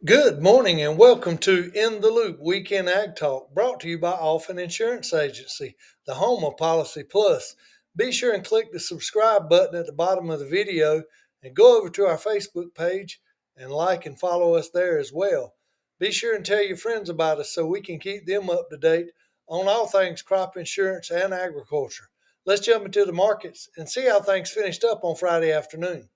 Good morning and welcome to In the Loop Weekend Ag Talk, brought to you by Alphen Insurance Agency, the home of Policy Plus. Be sure and click the subscribe button at the bottom of the video and go over to our Facebook page and like and follow us there as well. Be sure and tell your friends about us so we can keep them up to date on all things crop insurance and agriculture. Let's jump into the markets and see how things finished up on Friday afternoon.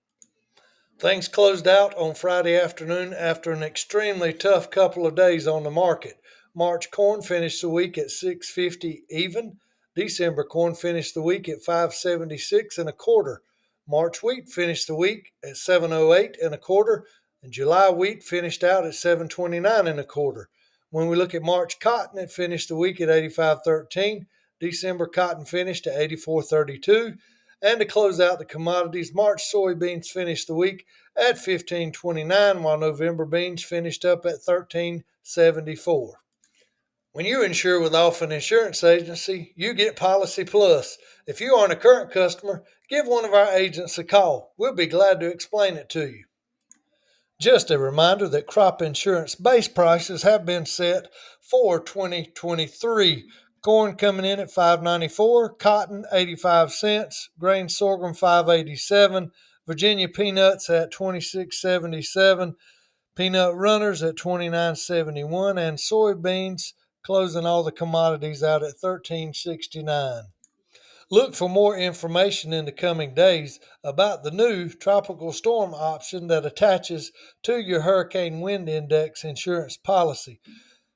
Things closed out on Friday afternoon after an extremely tough couple of days on the market. March corn finished the week at 650 even. December corn finished the week at 576 and a quarter. March wheat finished the week at 708 and a quarter, and July wheat finished out at 729 and a quarter. When we look at March cotton, it finished the week at 85.13. December cotton finished at 84.32. And to close out the commodities, March soybeans finished the week at 15.29, while November beans finished up at 13.74. When you insure with Alphen Insurance Agency, you get Policy Plus. If you aren't a current customer, give one of our agents a call. We'll be glad to explain it to you. Just a reminder that crop insurance base prices have been set for 2023. Corn coming in at $5.94, cotton 85 cents, grain sorghum 5.87, Virginia peanuts at 26.77, peanut runners at 29.71, and soybeans closing all the commodities out at 13.69. Look for more information in the coming days about the new tropical storm option that attaches to your Hurricane Wind Index insurance policy.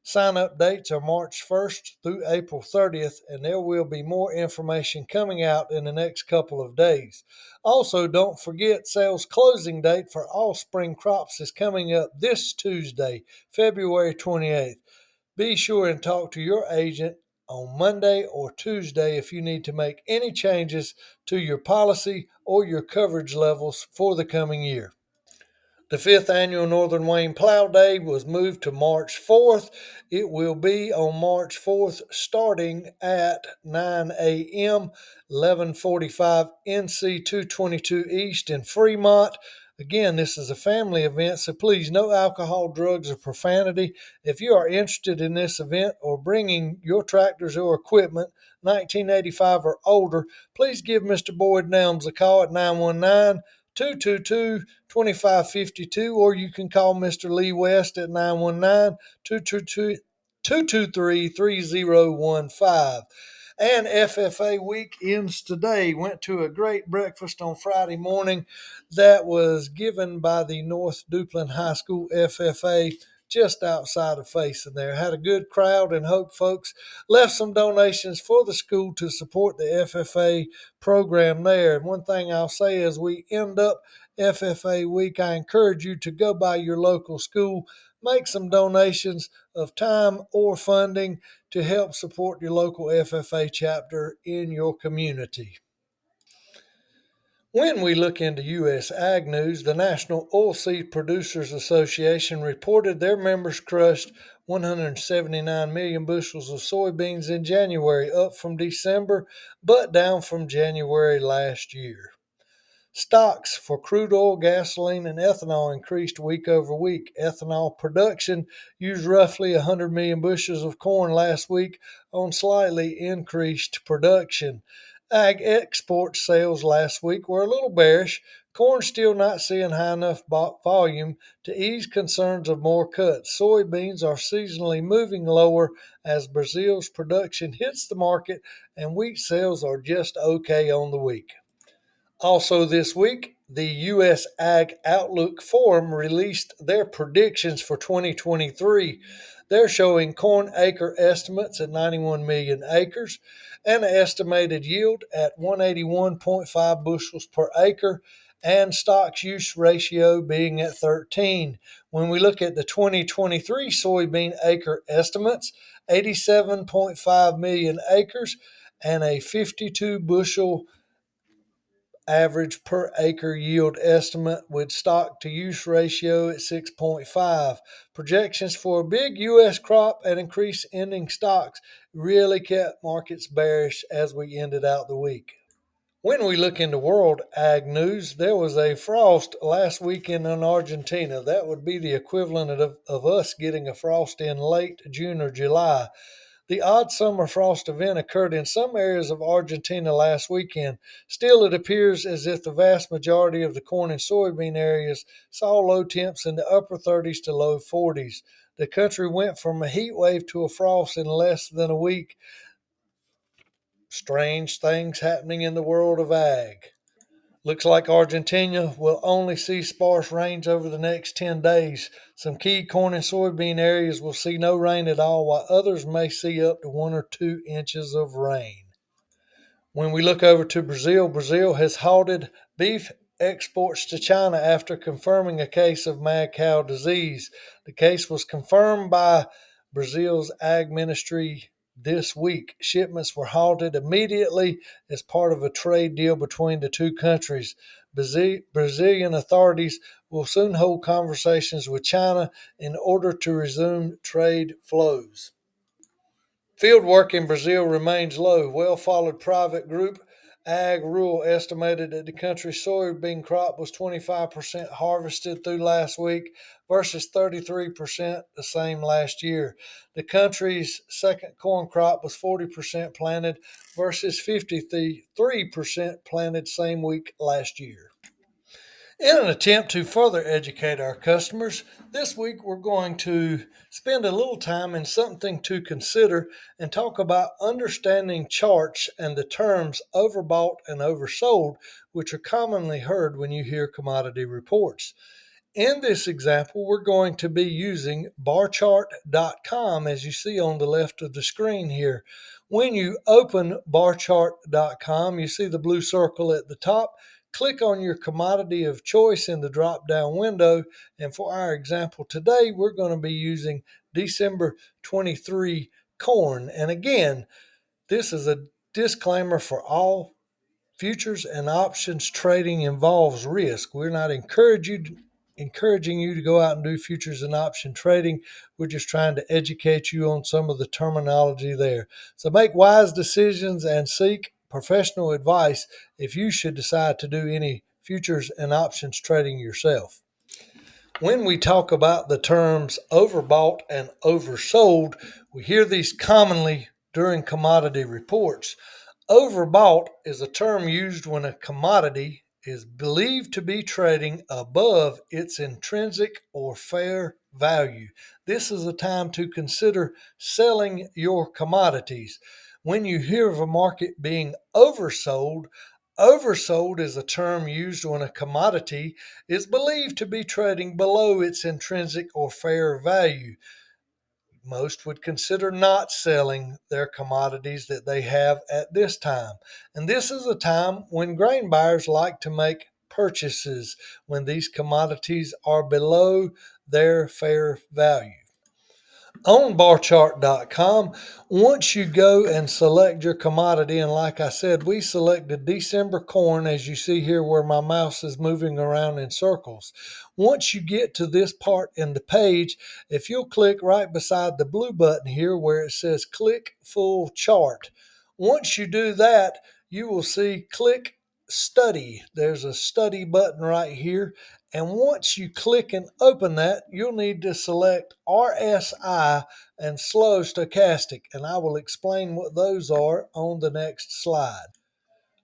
Sign up dates are March 1st through April 30th, and there will be more information coming out in the next couple of days. Also, don't forget sales closing date for all spring crops is coming up this Tuesday, February 28th. Be sure and talk to your agent on Monday or Tuesday if you need to make any changes to your policy or your coverage levels for the coming year. The fifth annual Northern Wayne Plow Day was moved to March 4th. It will be on March 4th starting at 9 a.m., 1145 NC 222 East in Fremont. Again, this is a family event, so please no alcohol, drugs, or profanity. If you are interested in this event or bringing your tractors or equipment 1985 or older, please give Mr. Boyd Nelms a call at 919 222 2552, or you can call Mr. Lee West at 919 223 3015. And FFA week ends today. Went to a great breakfast on Friday morning that was given by the North Duplin High School FFA just outside of Faison there. Had a good crowd and hope folks left some donations for the school to support the FFA program there. And one thing I'll say as we end up FFA week, I encourage you to go by your local school, make some donations of time or funding to help support your local FFA chapter in your community. When we look into U.S. Ag News, the National Oilseed Producers Association reported their members crushed 179 million bushels of soybeans in January, up from December, but down from January last year. Stocks for crude oil, gasoline, and ethanol increased week over week. Ethanol production used roughly 100 million bushels of corn last week on slightly increased production. Ag export sales last week were a little bearish. Corn still not seeing high enough volume to ease concerns of more cuts. Soybeans are seasonally moving lower as Brazil's production hits the market, and wheat sales are just okay on the week. Also, this week, the U.S. Ag Outlook Forum released their predictions for 2023. They're showing corn acre estimates at 91 million acres and an estimated yield at 181.5 bushels per acre and stocks use ratio being at 13. When we look at the 2023 soybean acre estimates, 87.5 million acres and a 52 bushel average per acre yield estimate with stock to use ratio at 6.5. Projections for a big U.S. crop and increased ending stocks really kept markets bearish as we ended out the week. When we look into world ag news, there was a frost last weekend in Argentina. That would be the equivalent of us getting a frost in late June or July. The odd summer frost event occurred in some areas of Argentina last weekend. Still, it appears as if the vast majority of the corn and soybean areas saw low temps in the upper 30s to low 40s. The country went from a heat wave to a frost in less than a week. Strange things happening in the world of ag. Looks like Argentina will only see sparse rains over the next 10 days. Some key corn and soybean areas will see no rain at all, while others may see up to 1 or 2 inches of rain. When we look over to Brazil, Brazil has halted beef exports to China after confirming a case of mad cow disease. The case was confirmed by Brazil's ag ministry this week. Shipments were halted immediately as part of a trade deal between the two countries. Brazilian authorities will soon hold conversations with China in order to resume trade flows. Field work in Brazil remains low. Well followed private group Ag Rural estimated that the country's soybean crop was 25% harvested through last week versus 33% the same last year. The country's second corn crop was 40% planted versus 53% planted same week last year. In an attempt to further educate our customers, this week we're going to spend a little time in something to consider and talk about understanding charts and the terms overbought and oversold, which are commonly heard when you hear commodity reports. In this example, we're going to be using barchart.com as you see on the left of the screen here. When you open barchart.com, you see the blue circle at the top. Click on your commodity of choice in the drop down window. And for our example today, we're going to be using December 23 corn. And again, this is a disclaimer for all futures and options trading involves risk. We're not encouraging you to go out and do futures and option trading. We're just trying to educate you on some of the terminology there. So make wise decisions and seek professional advice if you should decide to do any futures and options trading yourself. When we talk about the terms overbought and oversold, we hear these commonly during commodity reports. Overbought is a term used when a commodity is believed to be trading above its intrinsic or fair value. This is a time to consider selling your commodities. When you hear of a market being oversold, oversold is a term used when a commodity is believed to be trading below its intrinsic or fair value. Most would consider not selling their commodities that they have at this time. And this is a time when grain buyers like to make purchases when these commodities are below their fair value. On barchart.com, once you go and select your commodity, and like I said, we selected December corn, as you see here where my mouse is moving around in circles. Once you get to this part in the page, if you'll click right beside the blue button here where it says click full chart, once you do that, you will see click study. There's a study button right here. And once you click and open that, you'll need to select RSI and slow stochastic. And I will explain what those are on the next slide.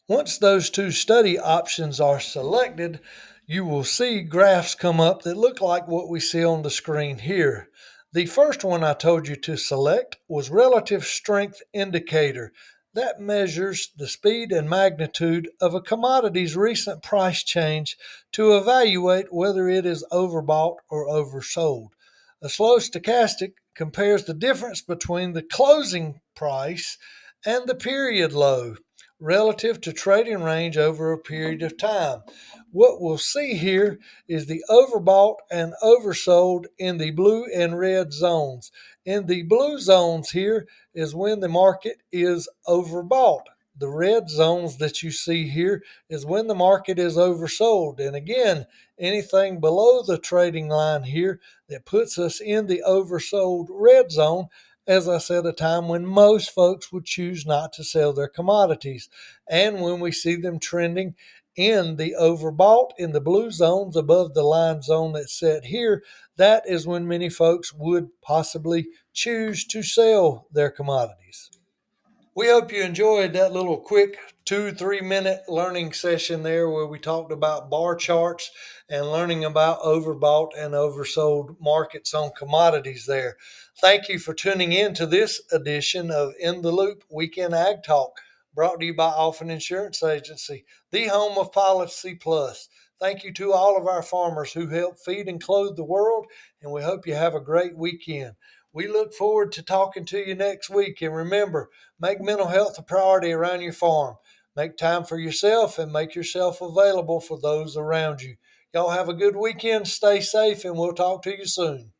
Once those two study options are selected, you will see graphs come up that look like what we see on the screen here. The first one I told you to select was relative strength indicator. That measures the speed and magnitude of a commodity's recent price change to evaluate whether it is overbought or oversold. A slow stochastic compares the difference between the closing price and the period low relative to trading range over a period of time. What we'll see here is the overbought and oversold in the blue and red zones. In the blue zones here is when the market is overbought. The red zones that you see here is when the market is oversold. And again, anything below the trading line here that puts us in the oversold red zone as I said, a time when most folks would choose not to sell their commodities. And when we see them trending in the overbought, in the blue zones above the line zone that's set here, that is when many folks would possibly choose to sell their commodities. We hope you enjoyed that little quick 2, 3 minute learning session there where we talked about bar charts and learning about overbought and oversold markets on commodities there. Thank you for tuning in to this edition of In the Loop Weekend Ag Talk, brought to you by Alphen Insurance Agency, the home of Policy Plus. Thank you to all of our farmers who help feed and clothe the world, and we hope you have a great weekend. We look forward to talking to you next week. And remember, make mental health a priority around your farm. Make time for yourself and make yourself available for those around you. Y'all have a good weekend. Stay safe, and we'll talk to you soon.